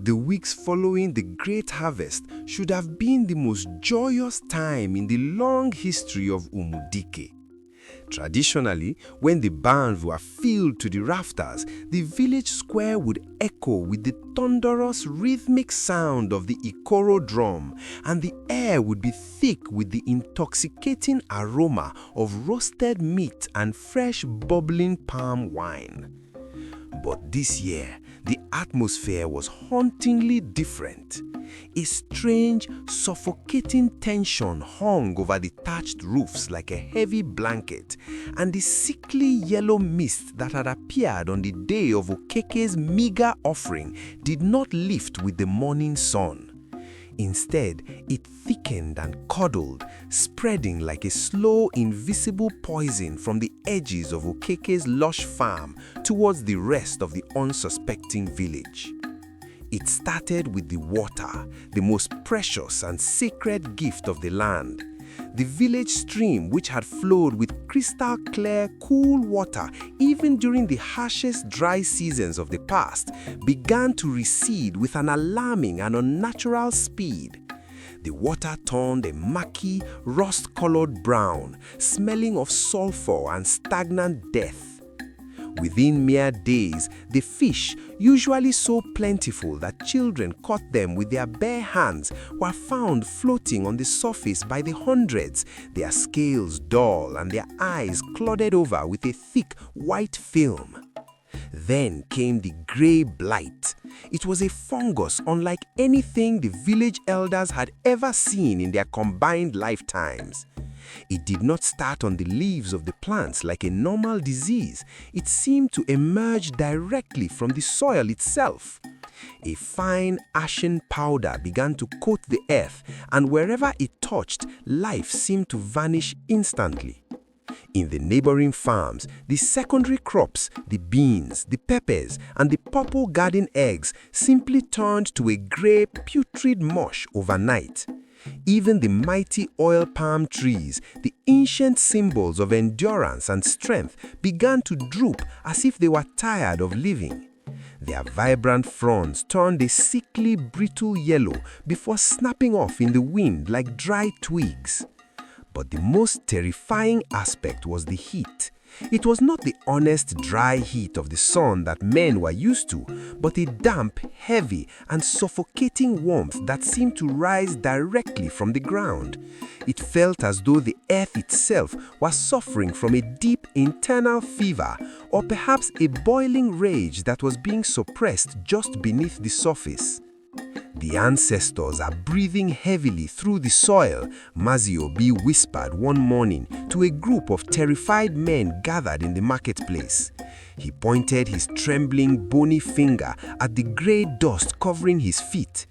The weeks following the great harvest should have been the most joyous time in the long history of Umudike. Traditionally, when the barns were filled to the rafters, the village square would echo with the thunderous rhythmic sound of the Ikoro drum, and the air would be thick with the intoxicating aroma of roasted meat and fresh bubbling palm wine. But this year, the atmosphere was hauntingly different. A strange, suffocating tension hung over the thatched roofs like a heavy blanket, and the sickly yellow mist that had appeared on the day of Okeke's meager offering did not lift with the morning sun. Instead, it thickened and cuddled, spreading like a slow, invisible poison from the edges of Okeke's lush farm towards the rest of the unsuspecting village. It started with the water, the most precious and sacred gift of the land. The village stream, which had flowed with crystal clear, cool water even during the harshest dry seasons of the past, began to recede with an alarming and unnatural speed. The water turned a murky, rust-colored brown, smelling of sulfur and stagnant death. Within mere days, the fish, usually so plentiful that children caught them with their bare hands, were found floating on the surface by the hundreds, their scales dull and their eyes clouded over with a thick white film. Then came the grey blight. It was a fungus unlike anything the village elders had ever seen in their combined lifetimes. It did not start on the leaves of the plants like a normal disease. It seemed to emerge directly from the soil itself. A fine ashen powder began to coat the earth, and wherever it touched, life seemed to vanish instantly. In the neighboring farms, the secondary crops, the beans, the peppers, and the purple garden eggs simply turned to a grey, putrid mush overnight. Even the mighty oil palm trees, the ancient symbols of endurance and strength, began to droop as if they were tired of living. Their vibrant fronds turned a sickly, brittle yellow before snapping off in the wind like dry twigs. But the most terrifying aspect was the heat. It was not the honest, dry heat of the sun that men were used to, but a damp, heavy, and suffocating warmth that seemed to rise directly from the ground. It felt as though the earth itself was suffering from a deep internal fever, or perhaps a boiling rage that was being suppressed just beneath the surface. "The ancestors are breathing heavily through the soil," Maziobi whispered one morning to a group of terrified men gathered in the marketplace. He pointed his trembling, bony finger at the grey dust covering his feet.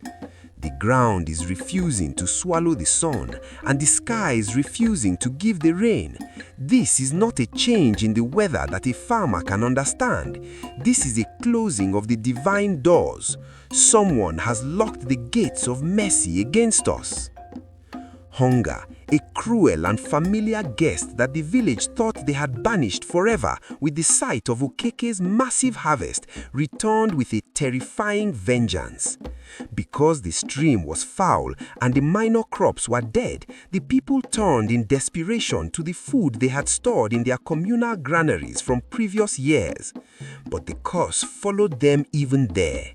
"The ground is refusing to swallow the sun, and the sky is refusing to give the rain. This is not a change in the weather that a farmer can understand. This is a closing of the divine doors. Someone has locked the gates of mercy against us." Hunger, a cruel and familiar guest that the village thought they had banished forever with the sight of Okeke's massive harvest, returned with a terrifying vengeance. Because the stream was foul and the minor crops were dead, the people turned in desperation to the food they had stored in their communal granaries from previous years. But the curse followed them even there.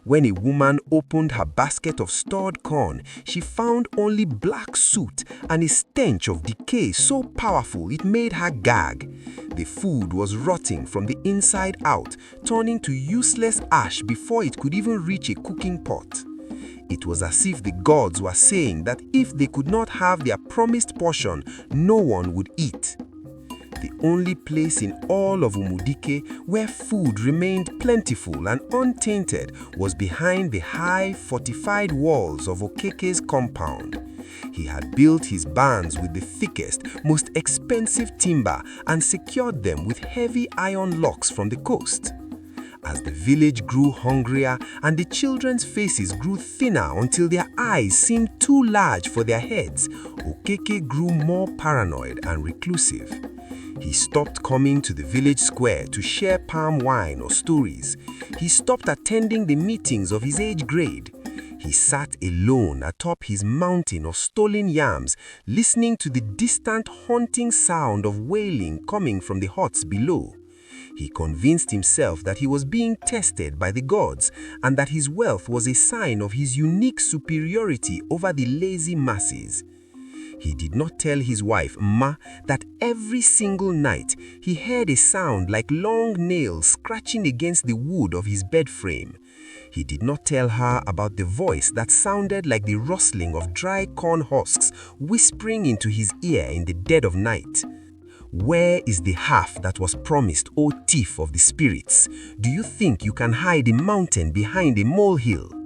When a woman opened her basket of stored corn, she found only black soot and a stench of decay so powerful it made her gag. The food was rotting from the inside out, turning to useless ash before it could even reach a cooking pot. It was as if the gods were saying that if they could not have their promised portion, no one would eat. The only place in all of Umudike where food remained plentiful and untainted was behind the high, fortified walls of Okeke's compound. He had built his barns with the thickest, most expensive timber and secured them with heavy iron locks from the coast. As the village grew hungrier and the children's faces grew thinner until their eyes seemed too large for their heads, Okeke grew more paranoid and reclusive. He stopped coming to the village square to share palm wine or stories. He stopped attending the meetings of his age grade. He sat alone atop his mountain of stolen yams, listening to the distant haunting sound of wailing coming from the huts below. He convinced himself that he was being tested by the gods and that his wealth was a sign of his unique superiority over the lazy masses. He did not tell his wife, Ma, that every single night he heard a sound like long nails scratching against the wood of his bed frame. He did not tell her about the voice that sounded like the rustling of dry corn husks whispering into his ear in the dead of night. Where is the half that was promised, O thief of the spirits? Do you think you can hide a mountain behind a molehill?